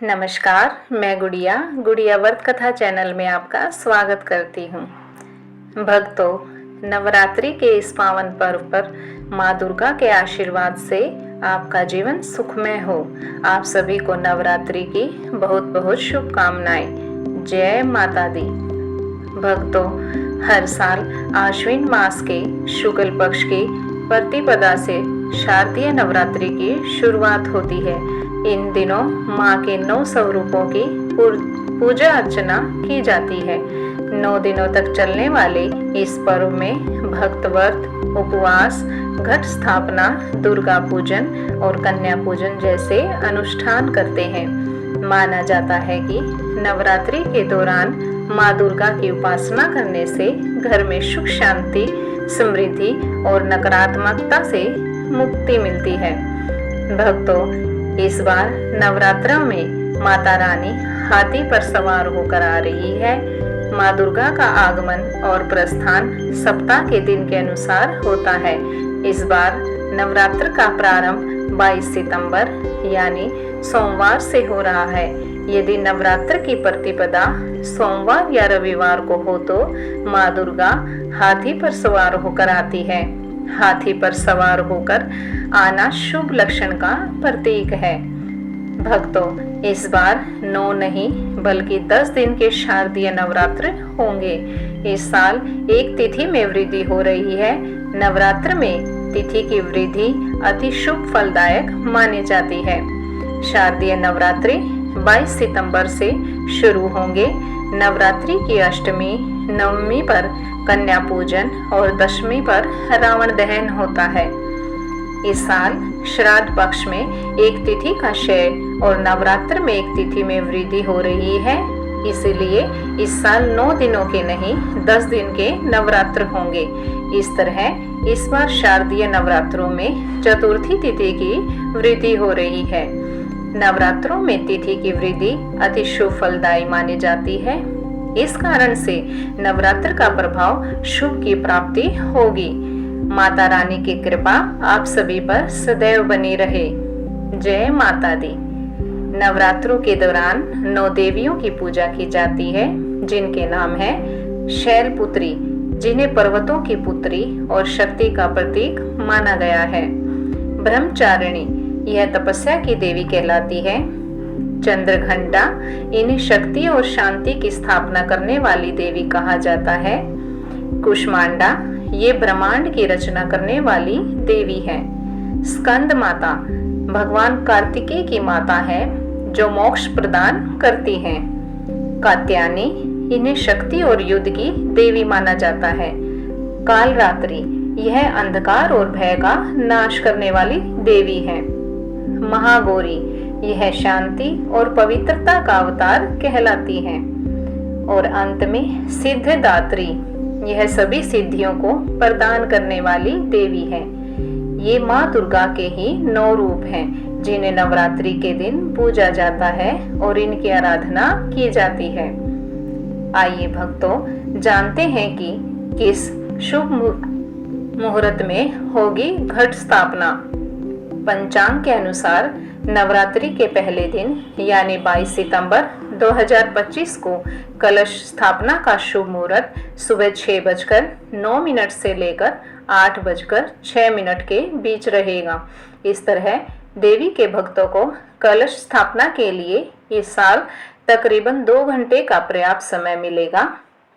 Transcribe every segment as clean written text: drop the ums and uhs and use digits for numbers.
नमस्कार, मैं गुड़िया व्रत कथा चैनल में आपका स्वागत करती हूँ। भक्तों, नवरात्रि के इस पावन पर्व पर माँ दुर्गा के आशीर्वाद से आपका जीवन सुखमय हो। आप सभी को नवरात्रि की बहुत बहुत शुभकामनाएं। जय माता दी। भक्तों, हर साल आश्विन मास के शुक्ल पक्ष की प्रतिपदा से शारदीय नवरात्रि की शुरुआत होती है। इन दिनों माँ के 9 स्वरूपों की पूजा अर्चना की जाती है। 9 दिनों तक चलने वाले इस पर्व में भक्त व्रत, उपवास, घट स्थापना, दुर्गा पूजन और कन्या पूजन जैसे अनुष्ठान करते हैं। माना जाता है कि नवरात्रि के दौरान माँ दुर्गा की उपासना करने से घर में सुख शांति, समृद्धि और नकारात्मकता से मुक्ति मिलती है। भक्तों, इस बार नवरात्रों में माता रानी हाथी पर सवार होकर आ रही है। माँ दुर्गा का आगमन और प्रस्थान सप्ताह के दिन के अनुसार होता है। इस बार नवरात्र का प्रारंभ 22 सितंबर यानी सोमवार से हो रहा है। यदि नवरात्र की प्रतिपदा सोमवार या रविवार को हो तो माँ दुर्गा हाथी पर सवार होकर आती है। हाथी पर सवार होकर आना शुभ लक्षण का प्रतीक है। भक्तों, इस बार 9 नहीं बल्कि 10 दिन के शारदीय नवरात्र होंगे। इस साल एक तिथि में वृद्धि हो रही है। नवरात्र में तिथि की वृद्धि अति शुभ फलदायक मानी जाती है। शारदीय नवरात्रि 22 सितंबर से शुरू होंगे। नवरात्रि की अष्टमी, नवमी पर कन्या पूजन और दशमी पर रावण दहन होता है। इस साल श्राद्ध पक्ष में एक तिथि का क्षय और नवरात्र में एक तिथि में वृद्धि हो रही है। इसलिए इस साल 9 दिनों के नहीं 10 दिन के नवरात्र होंगे। इस तरह इस बार शारदीय नवरात्रों में चतुर्थी तिथि की वृद्धि हो रही है। नवरात्रों में तिथि की वृद्धि अति शुभ फलदायी मानी जाती है। इस कारण से नवरात्र का प्रभाव शुभ की प्राप्ति होगी। माता रानी की कृपा आप सभी पर सदैव बनी रहे। जय माता दी। नवरात्रों के दौरान 9 देवियों की पूजा की जाती है, जिनके नाम है शैलपुत्री, जिन्हें पर्वतों की पुत्री और शक्ति का प्रतीक माना गया है। ब्रह्मचारिणी, यह तपस्या की देवी कहलाती है। चंद्रघंटा, इन्हें शक्ति और शांति की स्थापना करने वाली देवी कहा जाता है। कुष्मांडा, ये ब्रह्मांड की रचना करने वाली देवी है। स्कंद माता, भगवान कार्तिकेय की माता है जो मोक्ष प्रदान करती हैं। कात्यायनी, इन्हें शक्ति और युद्ध की देवी माना जाता है। कालरात्रि, यह अंधकार और भय का नाश करने वाली देवी है। महागौरी, यह शांति और पवित्रता का अवतार कहलाती हैं। और अंत में सिद्धिदात्री, यह सभी सिद्धियों को प्रदान करने वाली देवी है। ये माँ दुर्गा के ही 9 रूप हैं, जिन्हें नवरात्रि के दिन पूजा जाता है और इनकी आराधना की जाती है। आइए भक्तों, जानते हैं कि किस शुभ मुहूर्त में होगी घट स्थापना। पंचांग के अनुसार नवरात्रि के पहले दिन यानी 22 सितंबर 2025 को कलश स्थापना का शुभ मुहूर्त सुबह 6:09 से लेकर 8:06 के बीच रहेगा। इस तरह देवी के भक्तों को कलश स्थापना के लिए इस साल तकरीबन 2 घंटे का पर्याप्त समय मिलेगा।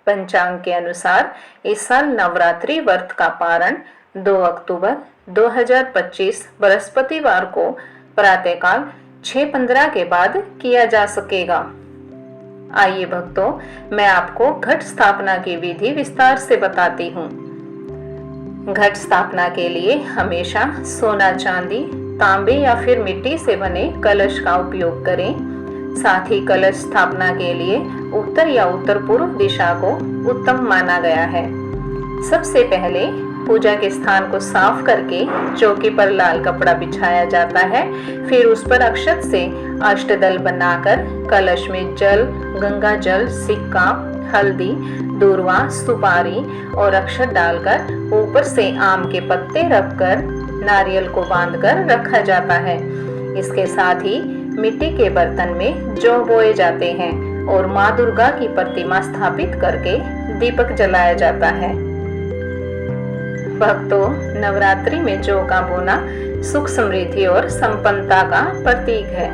पंचांग के अनुसार इस साल नवरात्रि व्रत का पारण 2 अक्टूबर 2025 बृहस्पतिवार को प्रातःकाल 6:15 के बाद किया जा सकेगा। आइए भक्तों, मैं आपको घट स्थापना की विधि विस्तार से बताती हूँ। घट स्थापना के लिए हमेशा सोना, चांदी, तांबे या फिर मिट्टी से बने कलश का उपयोग करें। साथ ही कलश स्थापना के लिए उत्तर या उत्तर पूर्व दिशा को उत्तम माना गया है। सबसे पहले पूजा के स्थान को साफ करके चौकी पर लाल कपड़ा बिछाया जाता है। फिर उस पर अक्षत से अष्टदल बनाकर कलश में जल, गंगा जल, सिक्का, हल्दी, दूर्वा, सुपारी और अक्षत डालकर ऊपर से आम के पत्ते रखकर नारियल को बांधकर रखा जाता है। इसके साथ ही मिट्टी के बर्तन में जौ बोए जाते हैं और माँ दुर्गा की प्रतिमा स्थापित करके दीपक जलाया जाता है। भक्तों, नवरात्रि में जौ का बोना सुख समृद्धि और संपन्नता का प्रतीक है,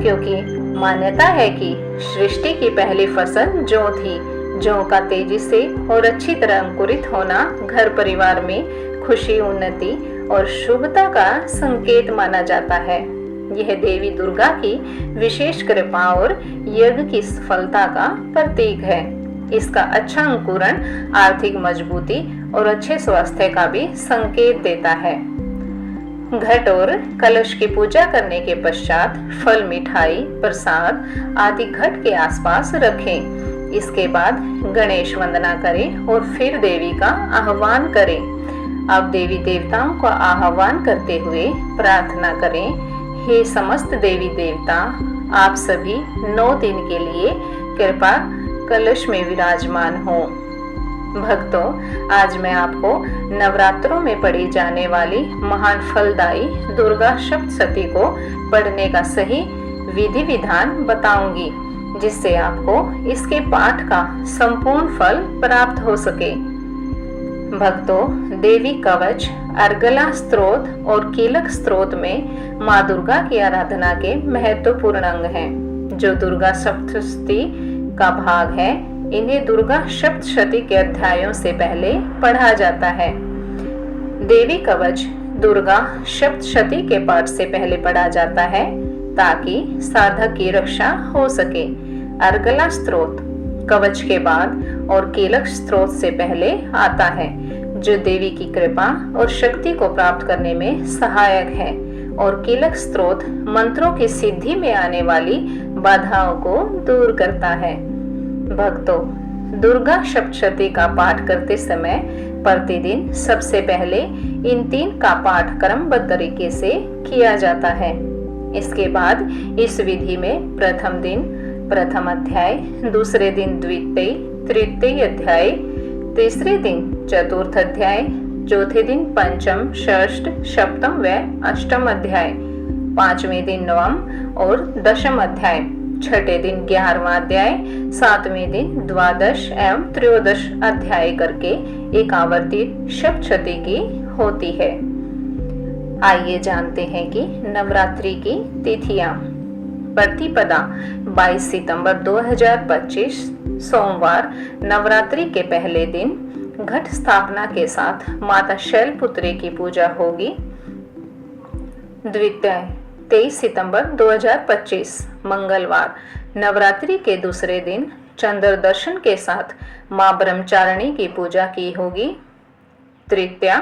क्योंकि मान्यता है कि सृष्टि की पहली फसल जौ थी। जौ का तेजी से और अच्छी तरह अंकुरित होना घर परिवार में खुशी, उन्नति और शुभता का संकेत माना जाता है। यह देवी दुर्गा की विशेष कृपा और यज्ञ की सफलता का प्रतीक है। इसका अच्छा अंकुरण आर्थिक मजबूती और अच्छे स्वास्थ्य का भी संकेत देता है। घट और कलश की पूजा करने के पश्चात फल, मिठाई, प्रसाद आदि घट के आसपास रखें। इसके बाद गणेश वंदना करें और फिर देवी का आह्वान करें। अब देवी देवताओं का आह्वान करते हुए प्रार्थना करें, हे समस्त देवी देवता, आप सभी 9 दिन के लिए कृपा कलश में विराजमान हो। भक्तों, आज मैं आपको नवरात्रों में पढ़ी जाने वाली महान फलदायी दुर्गा सप्तशती को पढ़ने का सही विधि विधान बताऊंगी, जिससे आपको इसके पाठ का संपूर्ण फल प्राप्त हो सके। भक्तों, देवी कवच, अर्गला स्त्रोत और कीलक स्त्रोत में माँ दुर्गा की आराधना के महत्वपूर्ण अंग हैं, जो दुर्गा सप्तशती का भाग है। इन्हें दुर्गा सप्तशती के अध्यायों से पहले पढ़ा जाता है। देवी कवच दुर्गा सप्तशती के पाठ से पहले पढ़ा जाता है, ताकि साधक की रक्षा हो सके। अर्गला स्त्रोत कवच के बाद और कीलक स्त्रोत से पहले आता है, जो देवी की कृपा और शक्ति को प्राप्त करने में सहायक है, और कीलक स्त्रोत मंत्रों की सिद्धि में आने वाली बाधाओं को दूर करता है। भक्तों, दुर्गा सप्तशती का पाठ करते समय प्रतिदिन सबसे पहले इन 3 का पाठ क्रमबद्ध तरीके से किया जाता है। इसके बाद इस विधि में प्रथम दिन प्रथम अध्याय, दूसरे दिन द्वितीय, तृतीय अध्याय, तीसरे दिन चतुर्थ अध्याय, चौथे दिन पंचम, षष्ठ, सप्तम व अष्टम अध्याय, 5वें दिन नवम और दशम अध्याय, छठे दिन 11वां अध्याय, 7वें दिन द्वादश एवं त्रयोदश अध्याय करके एक आवर्ती सप्तशती की होती है। आइए जानते हैं कि नवरात्रि की तिथियां। प्रतिपदा 22 सितंबर 2025 सोमवार नवरात्रि के पहले दिन घट स्थापना के साथ माता शैलपुत्री की पूजा होगी। द्वितीय 23 सितंबर 2025 मंगलवार नवरात्रि के दूसरे दिन चंद्र दर्शन के साथ मां ब्रह्मचारिणी की पूजा की होगी। तृतीया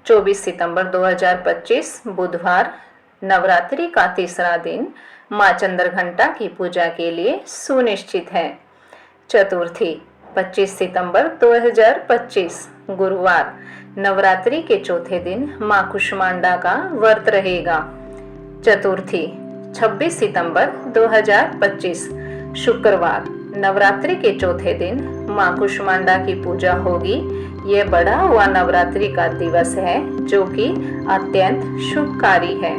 24 सितंबर 2025 बुधवार नवरात्रि का तीसरा दिन मां चंद्रघंटा की पूजा के लिए सुनिश्चित है। चतुर्थी 25 सितंबर 2025 गुरुवार नवरात्रि के चौथे दिन मां कुष्मांडा का व्रत रहेगा। चतुर्थी 26 सितंबर 2025 शुक्रवार नवरात्रि के चौथे दिन मां कुष्मांडा की पूजा होगी। यह बढ़ा हुआ नवरात्रि का दिवस है, जो कि अत्यंत शुभकारी है।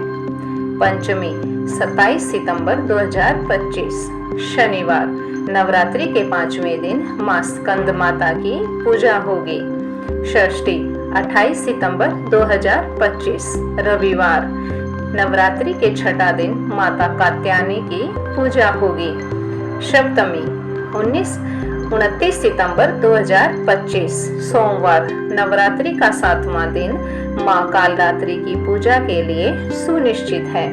पंचमी 27 सितंबर 2025 शनिवार नवरात्रि के 5वें दिन मां स्कंद माता की पूजा होगी। षष्ठी 28 सितंबर 2025 रविवार नवरात्रि के छठा दिन माता कात्यायनी की पूजा होगी। सप्तमी 29 सितंबर 2025 सोमवार नवरात्रि का 7वां दिन मां कालरात्रि की पूजा के लिए सुनिश्चित है।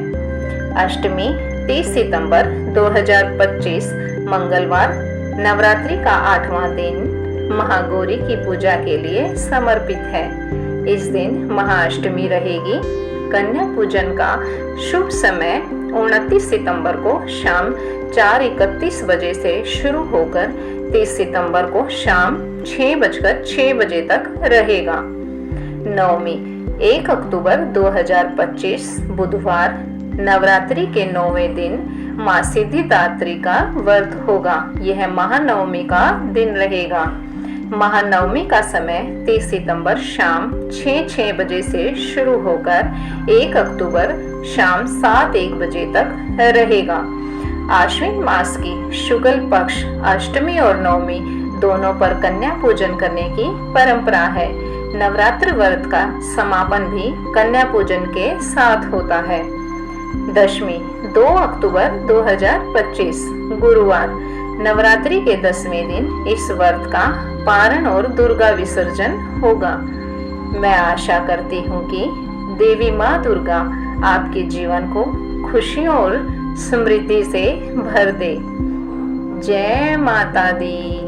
अष्टमी 30 सितंबर 2025 मंगलवार नवरात्रि का 8वां दिन महागौरी की पूजा के लिए समर्पित है। इस दिन महाअष्टमी रहेगी। कन्या पूजन का शुभ समय 29 सितंबर को शाम 4:31 बजे से शुरू होकर 30 सितंबर को शाम 6:06 बजे तक रहेगा। नवमी 1 अक्टूबर 2025 बुधवार नवरात्रि के 9वें दिन मां सिद्धिदात्री का व्रत होगा। यह महानवमी का दिन रहेगा। महानवमी का समय 30 सितंबर शाम 6:06 बजे से शुरू होकर 1 अक्टूबर शाम 7-1 बजे तक रहेगा। आश्विन मास की शुक्ल पक्ष अष्टमी और नवमी दोनों पर कन्या पूजन करने की परंपरा है। नवरात्र व्रत का समापन भी कन्या पूजन के साथ होता है। दशमी 2 अक्टूबर 2025 गुरुवार, नवरात्रि के 10वें दिन इस व्रत का पारण और दुर्गा विसर्जन होगा। मैं आशा करती हूँ कि देवी माँ दुर्गा आपके जीवन को खुशियों और समृद्धि से भर दे। जय माता दी।